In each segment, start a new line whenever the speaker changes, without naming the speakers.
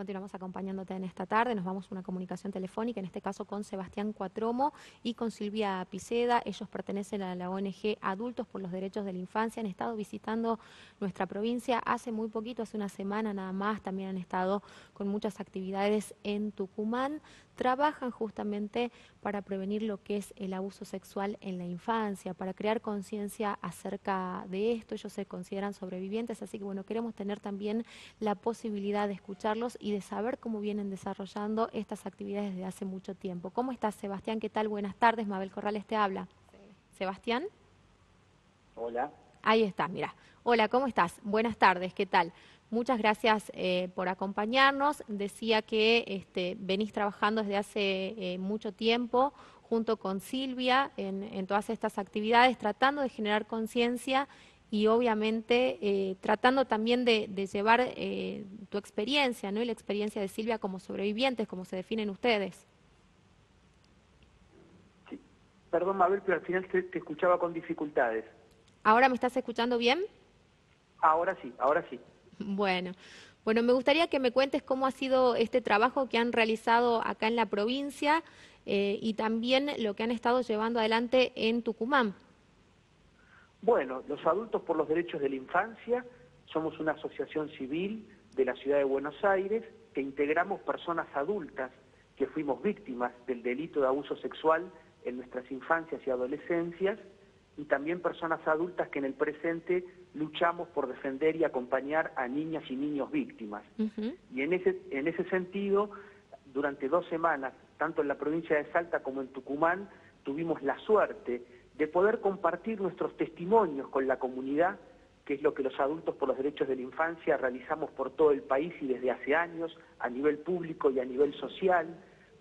continuamos acompañándote en esta tarde. Nos vamos a una comunicación telefónica, en este caso con Sebastián Cuatromo y con Silvia Piceda. Ellos pertenecen a la ONG Adultos por los Derechos de la Infancia. Han estado visitando nuestra provincia hace muy poquito, hace una semana nada más. También han estado con muchas actividades en Tucumán. Trabajan justamente para prevenir lo que es el abuso sexual en la infancia, para crear conciencia acerca de esto. Ellos se consideran sobrevivientes, así que bueno, queremos tener también la posibilidad de escucharlos y de saber cómo vienen desarrollando estas actividades desde hace mucho tiempo. ¿Cómo estás, Sebastián? ¿Qué tal? Buenas tardes, Mabel Corrales te habla. ¿Sebastián?
Hola.
Ahí está, mira. Hola, ¿cómo estás? Buenas tardes, ¿qué tal? Muchas gracias por acompañarnos. Decía que venís trabajando desde hace mucho tiempo junto con Silvia en todas estas actividades, tratando de generar conciencia y obviamente tratando también de llevar tu experiencia, ¿no? Y la experiencia de Silvia como sobrevivientes, como se definen ustedes.
Sí. Perdón, Mabel, pero al final te escuchaba con dificultades.
¿Ahora me estás escuchando bien?
Ahora sí, ahora sí.
Bueno, me gustaría que me cuentes cómo ha sido este trabajo que han realizado acá en la provincia y también lo que han estado llevando adelante en Tucumán.
Bueno, los Adultos por los Derechos de la Infancia somos una asociación civil de la ciudad de Buenos Aires que integramos personas adultas que fuimos víctimas del delito de abuso sexual en nuestras infancias y adolescencias y también personas adultas que en el presente luchamos por defender y acompañar a niñas y niños víctimas.
Ujú.
Y en ese sentido, durante 2 semanas, tanto en la provincia de Salta como en Tucumán, tuvimos la suerte de poder compartir nuestros testimonios con la comunidad, que es lo que los Adultos por los Derechos de la Infancia realizamos por todo el país y desde hace años, a nivel público y a nivel social,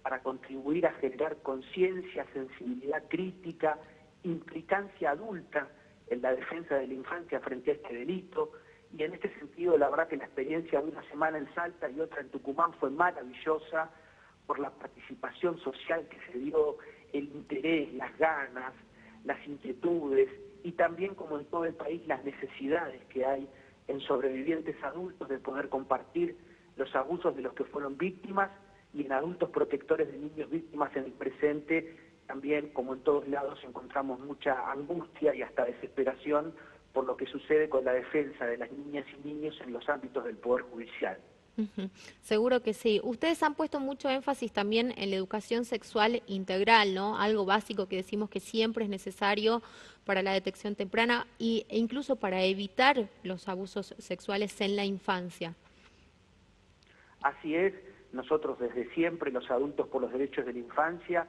para contribuir a generar conciencia, sensibilidad crítica, implicancia adulta en la defensa de la infancia frente a este delito. Y en este sentido, la verdad que la experiencia de una semana en Salta y otra en Tucumán fue maravillosa por la participación social que se dio, el interés, las ganas, las inquietudes y también, como en todo el país, las necesidades que hay en sobrevivientes adultos de poder compartir los abusos de los que fueron víctimas y en adultos protectores de niños víctimas en el presente. También, como en todos lados, encontramos mucha angustia y hasta desesperación por lo que sucede con la defensa de las niñas y niños en los ámbitos del Poder Judicial.
Ujú. Seguro que sí. Ustedes han puesto mucho énfasis también en la educación sexual integral, ¿no? Algo básico que decimos que siempre es necesario para la detección temprana e incluso para evitar los abusos sexuales en la infancia.
Así es, nosotros desde siempre, los Adultos por los Derechos de la Infancia,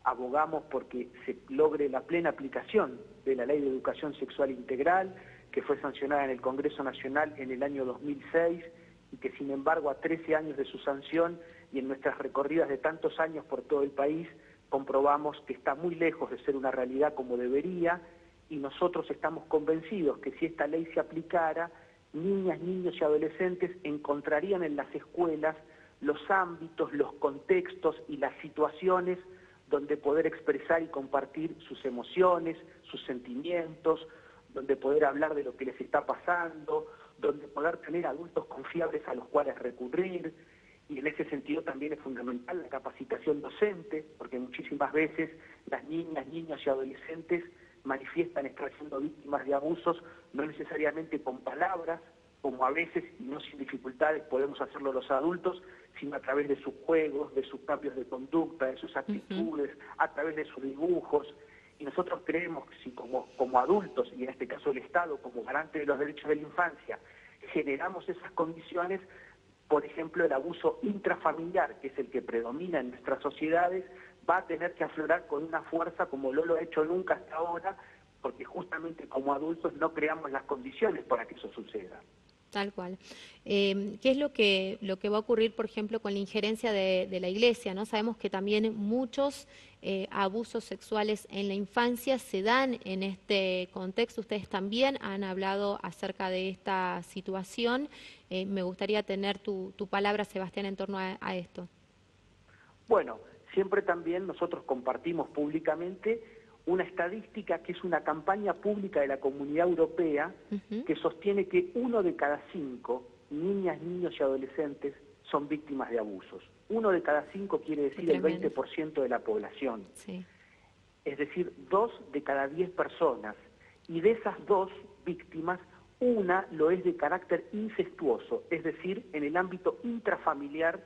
abogamos porque se logre la plena aplicación de la Ley de Educación Sexual Integral, que fue sancionada en el Congreso Nacional en el año 2006 y que sin embargo a 13 años de su sanción y en nuestras recorridas de tantos años por todo el país, comprobamos que está muy lejos de ser una realidad como debería y nosotros estamos convencidos que si esta ley se aplicara, niñas, niños y adolescentes encontrarían en las escuelas los ámbitos, los contextos y las situaciones donde poder expresar y compartir sus emociones, sus sentimientos, donde poder hablar de lo que les está pasando, donde poder tener adultos confiables a los cuales recurrir. Y en ese sentido también es fundamental la capacitación docente, porque muchísimas veces las niñas, niños y adolescentes manifiestan estar siendo víctimas de abusos, no necesariamente con palabras, como a veces, y no sin dificultades, podemos hacerlo los adultos, sino a través de sus juegos, de sus cambios de conducta, de sus actitudes, a través de sus dibujos. Y nosotros creemos que si como adultos, y en este caso el Estado, como garante de los derechos de la infancia, generamos esas condiciones, por ejemplo, el abuso intrafamiliar, que es el que predomina en nuestras sociedades, va a tener que aflorar con una fuerza como no lo ha hecho nunca hasta ahora, porque justamente como adultos no creamos las condiciones para que eso suceda.
Tal cual. ¿Qué es lo que va a ocurrir, por ejemplo, con la injerencia de la Iglesia? ¿No? Sabemos que también muchos abusos sexuales en la infancia se dan en este contexto. Ustedes también han hablado acerca de esta situación. Me gustaría tener tu palabra, Sebastián, en torno a esto.
Bueno, siempre también nosotros compartimos públicamente una estadística que es una campaña pública de la Comunidad Europea que sostiene que 1 de cada 5 niñas, niños y adolescentes son víctimas de abusos. 1 de cada 5 quiere decir el 20% de la población.
Sí.
Es decir, 2 de cada 10 personas. Y de esas 2 víctimas, una lo es de carácter incestuoso, es decir, en el ámbito intrafamiliar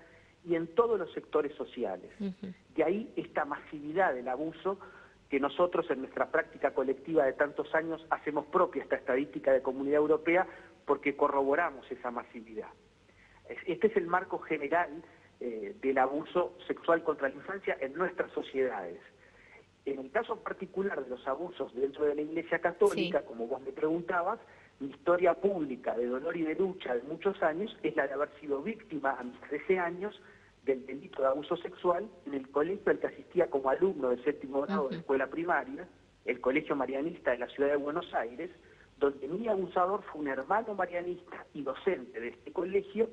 y en todos los sectores sociales. De ahí esta masividad del abuso que nosotros en nuestra práctica colectiva de tantos años hacemos propia esta estadística de Comunidad Europea porque corroboramos esa masividad. Este es el marco general del abuso sexual contra la infancia en nuestras sociedades. En el caso particular de los abusos dentro de la Iglesia Católica, sí, como vos me preguntabas, mi historia pública de dolor y de lucha de muchos años es la de haber sido víctima a mis 13 años del delito de abuso sexual en el colegio al que asistía como alumno del 7º grado de escuela primaria, el Colegio Marianista de la Ciudad de Buenos Aires, donde mi abusador fue un hermano marianista y docente de este colegio,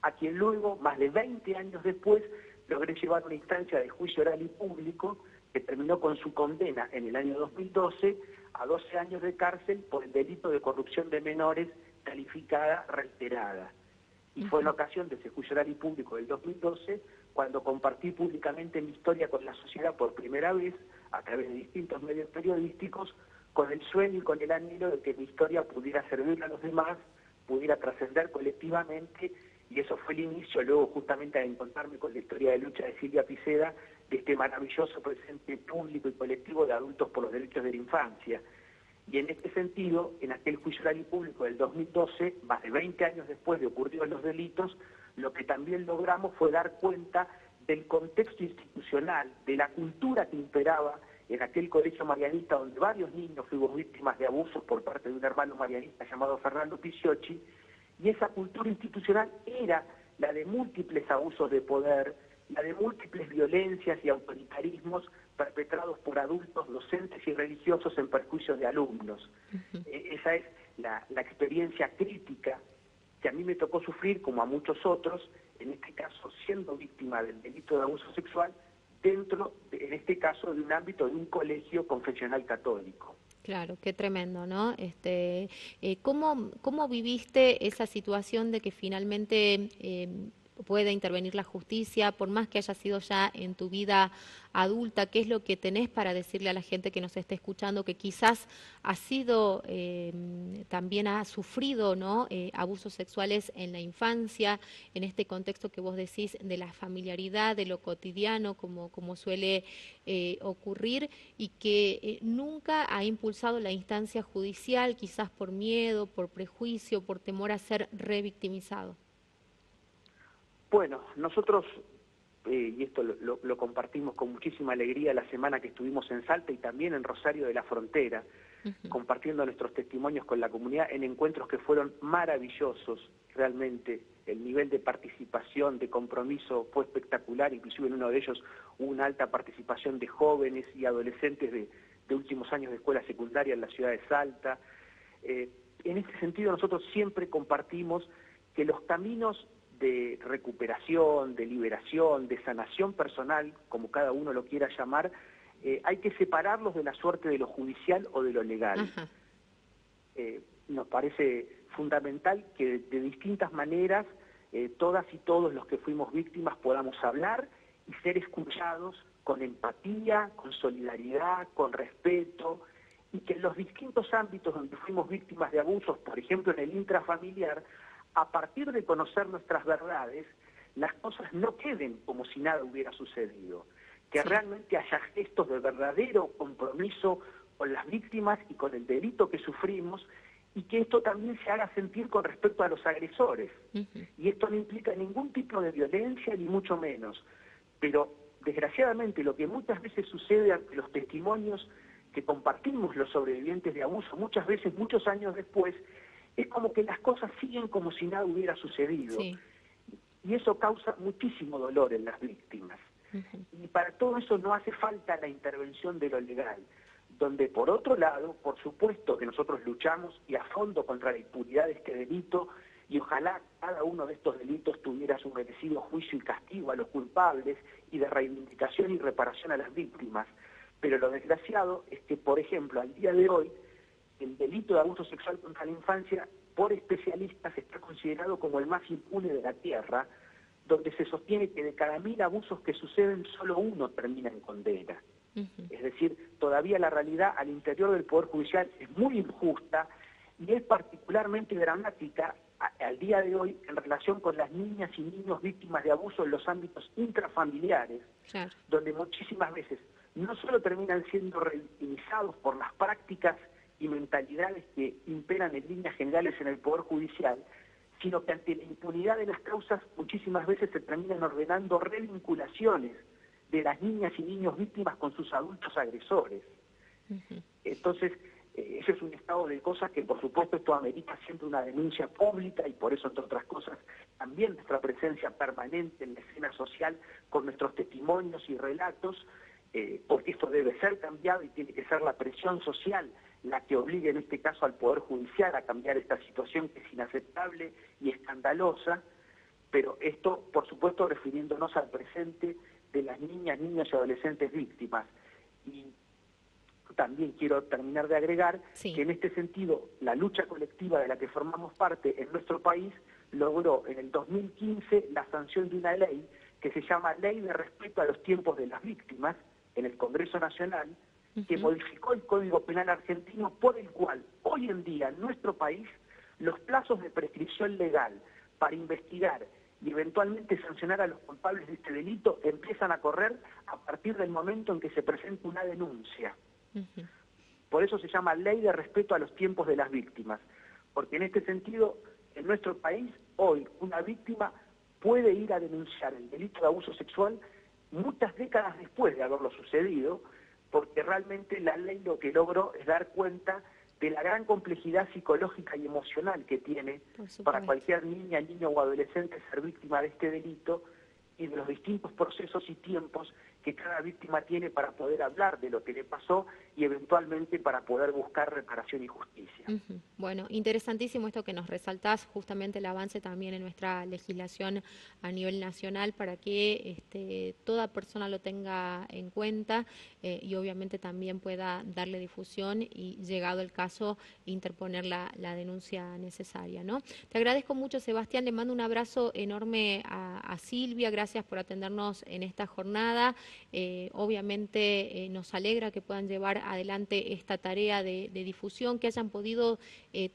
a quien luego, más de 20 años después, logré llevar una instancia de juicio oral y público que terminó con su condena en el año 2012 a 12 años de cárcel por el delito de corrupción de menores calificada reiterada. Y fue en ocasión de ese juicio oral y público del 2012 cuando compartí públicamente mi historia con la sociedad por primera vez, a través de distintos medios periodísticos, con el sueño y con el anhelo de que mi historia pudiera servirle a los demás, pudiera trascender colectivamente, y eso fue el inicio, luego justamente al encontrarme con la historia de lucha de Silvia Piceda, de este maravilloso presente público y colectivo de adultos por los derechos de la infancia. Y en este sentido, en aquel juicio oral y público del 2012, más de 20 años después de ocurridos los delitos, lo que también logramos fue dar cuenta del contexto institucional, de la cultura que imperaba en aquel colegio marianista donde varios niños fuimos víctimas de abusos por parte de un hermano marianista llamado Fernando Picciocchi, y esa cultura institucional era la de múltiples abusos de poder, la de múltiples violencias y autoritarismos perpetrados por adultos, docentes y religiosos en perjuicio de alumnos. Esa es la experiencia crítica que a mí me tocó sufrir, como a muchos otros, en este caso siendo víctima del delito de abuso sexual, dentro, en este caso, de un ámbito de un colegio confesional católico.
Claro, qué tremendo, ¿no? ¿Cómo viviste esa situación de que finalmente pueda intervenir la justicia, por más que haya sido ya en tu vida adulta? ¿Qué es lo que tenés para decirle a la gente que nos esté escuchando que quizás ha sido, también ha sufrido, ¿no? Abusos sexuales en la infancia, en este contexto que vos decís de la familiaridad, de lo cotidiano, como suele ocurrir, y que nunca ha impulsado la instancia judicial, quizás por miedo, por prejuicio, por temor a ser revictimizado?
Bueno, nosotros, y esto lo compartimos con muchísima alegría la semana que estuvimos en Salta y también en Rosario de la Frontera, compartiendo nuestros testimonios con la comunidad en encuentros que fueron maravillosos, realmente. El nivel de participación, de compromiso fue espectacular, inclusive en uno de ellos hubo una alta participación de jóvenes y adolescentes de últimos años de escuela secundaria en la ciudad de Salta. En este sentido nosotros siempre compartimos que los caminos de recuperación, de liberación, de sanación personal, como cada uno lo quiera llamar, hay que separarlos de la suerte de lo judicial o de lo legal. Nos parece fundamental que de distintas maneras todas y todos los que fuimos víctimas podamos hablar y ser escuchados con empatía, con solidaridad, con respeto, y que en los distintos ámbitos donde fuimos víctimas de abusos, por ejemplo en el intrafamiliar, a partir de conocer nuestras verdades, las cosas no queden como si nada hubiera sucedido, que realmente haya gestos de verdadero compromiso con las víctimas y con el delito que sufrimos, y que esto también se haga sentir con respecto a los agresores. Y esto no implica ningún tipo de violencia, ni mucho menos. Pero, desgraciadamente, lo que muchas veces sucede ante los testimonios que compartimos los sobrevivientes de abuso, muchas veces, muchos años después, es como que las cosas siguen como si nada hubiera sucedido. Y eso causa muchísimo dolor en las víctimas. Y para todo eso no hace falta la intervención de lo legal, donde por otro lado, por supuesto que nosotros luchamos y a fondo contra la impunidad de este delito, y ojalá cada uno de estos delitos tuviera su merecido juicio y castigo a los culpables, y de reivindicación y reparación a las víctimas. Pero lo desgraciado es que, por ejemplo, al día de hoy, el delito de abuso sexual contra la infancia, por especialistas, está considerado como el más impune de la tierra, donde se sostiene que de cada 1000 abusos que suceden, solo uno termina en condena. Es decir, todavía la realidad al interior del Poder Judicial es muy injusta y es particularmente dramática al día de hoy en relación con las niñas y niños víctimas de abuso en los ámbitos intrafamiliares, claro, donde muchísimas veces no solo terminan siendo revictimizados por las prácticas y mentalidades que imperan en líneas generales en el Poder Judicial, sino que ante la impunidad de las causas muchísimas veces se terminan ordenando revinculaciones de las niñas y niños víctimas con sus adultos agresores. Entonces, ese es un estado de cosas que, por supuesto, esto amerita siempre una denuncia pública y por eso, entre otras cosas, también nuestra presencia permanente en la escena social con nuestros testimonios y relatos, porque esto debe ser cambiado y tiene que ser la presión social la que obligue en este caso al Poder Judicial a cambiar esta situación que es inaceptable y escandalosa, pero esto, por supuesto, refiriéndonos al presente de las niñas, niños y adolescentes víctimas. Y también quiero terminar de agregar que en este sentido la lucha colectiva de la que formamos parte en nuestro país logró en el 2015 la sanción de una ley que se llama Ley de Respeto a los Tiempos de las Víctimas en el Congreso Nacional, que modificó el Código Penal argentino, por el cual hoy en día en nuestro país los plazos de prescripción legal para investigar y eventualmente sancionar a los culpables de este delito empiezan a correr a partir del momento en que se presenta una denuncia. Por eso se llama Ley de Respeto a los Tiempos de las Víctimas, porque en este sentido, en nuestro país, hoy una víctima puede ir a denunciar el delito de abuso sexual muchas décadas después de haberlo sucedido, porque realmente la ley lo que logró es dar cuenta de la gran complejidad psicológica y emocional que tiene para cualquier niña, niño o adolescente ser víctima de este delito y de los distintos procesos y tiempos que cada víctima tiene para poder hablar de lo que le pasó y eventualmente para poder buscar reparación y justicia.
Bueno, interesantísimo esto que nos resaltás, justamente el avance también en nuestra legislación a nivel nacional para que toda persona lo tenga en cuenta y obviamente también pueda darle difusión y, llegado el caso, interponer la denuncia necesaria, ¿no? Te agradezco mucho, Sebastián, le mando un abrazo enorme a Silvia, gracias por atendernos en esta jornada. Obviamente nos alegra que puedan llevar adelante esta tarea de difusión, que hayan podido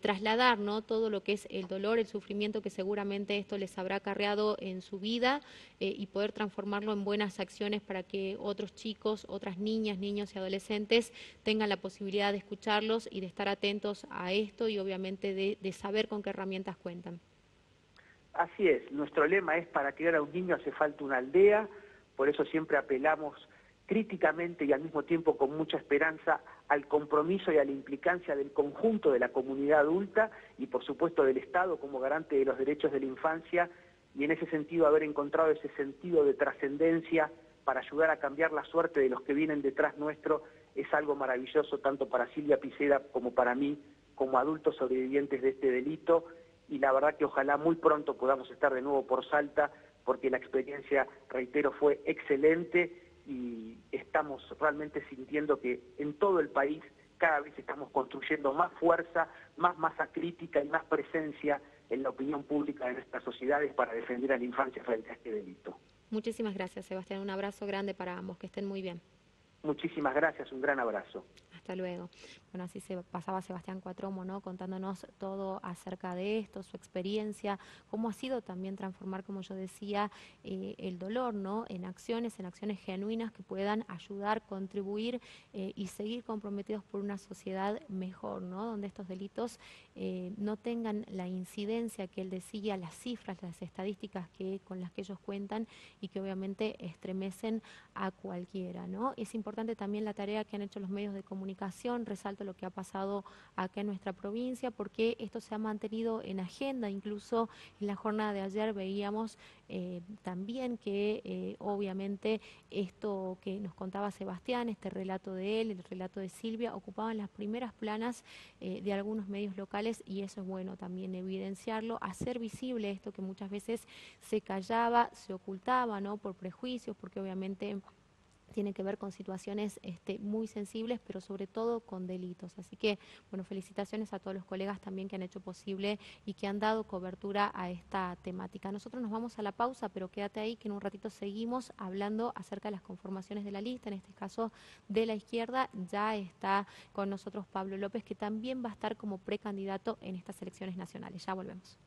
trasladar, ¿no?, todo lo que es el dolor, el sufrimiento que seguramente esto les habrá acarreado en su vida y poder transformarlo en buenas acciones para que otros chicos, otras niñas, niños y adolescentes tengan la posibilidad de escucharlos y de estar atentos a esto y obviamente de saber con qué herramientas cuentan.
Así es, nuestro lema es: para criar a un niño hace falta una aldea. Por eso siempre apelamos críticamente y al mismo tiempo con mucha esperanza al compromiso y a la implicancia del conjunto de la comunidad adulta y por supuesto del Estado como garante de los derechos de la infancia, y en ese sentido haber encontrado ese sentido de trascendencia para ayudar a cambiar la suerte de los que vienen detrás nuestro es algo maravilloso tanto para Silvia Piceda como para mí, como adultos sobrevivientes de este delito, y la verdad que ojalá muy pronto podamos estar de nuevo por Salta, porque la experiencia, reitero, fue excelente y estamos realmente sintiendo que en todo el país cada vez estamos construyendo más fuerza, más masa crítica y más presencia en la opinión pública de nuestras sociedades para defender a la infancia frente a este delito.
Muchísimas gracias, Sebastián. Un abrazo grande para ambos. Que estén muy bien.
Muchísimas gracias. Un gran abrazo.
Hasta luego. Bueno, así se pasaba Sebastián Cuatromo, ¿no?, contándonos todo acerca de esto, su experiencia, cómo ha sido también transformar, como yo decía, el dolor, ¿no?, en acciones genuinas que puedan ayudar, contribuir y seguir comprometidos por una sociedad mejor, ¿no?, donde estos delitos no tengan la incidencia que él decía, las cifras, las estadísticas con las que ellos cuentan y que obviamente estremecen a cualquiera, ¿no? Es importante también la tarea que han hecho los medios de comunicación, resalto lo que ha pasado acá en nuestra provincia, porque esto se ha mantenido en agenda. Incluso en la jornada de ayer veíamos también que obviamente esto que nos contaba Sebastián, este relato de él, el relato de Silvia, ocupaban las primeras planas de algunos medios locales, y eso es bueno también evidenciarlo, hacer visible esto que muchas veces se callaba, se ocultaba, ¿no?, por prejuicios, porque obviamente tiene que ver con situaciones muy sensibles, pero sobre todo con delitos. Así que, bueno, felicitaciones a todos los colegas también que han hecho posible y que han dado cobertura a esta temática. Nosotros nos vamos a la pausa, pero quédate ahí que en un ratito seguimos hablando acerca de las conformaciones de la lista, en este caso de la izquierda. Ya está con nosotros Pablo López, que también va a estar como precandidato en estas elecciones nacionales. Ya volvemos.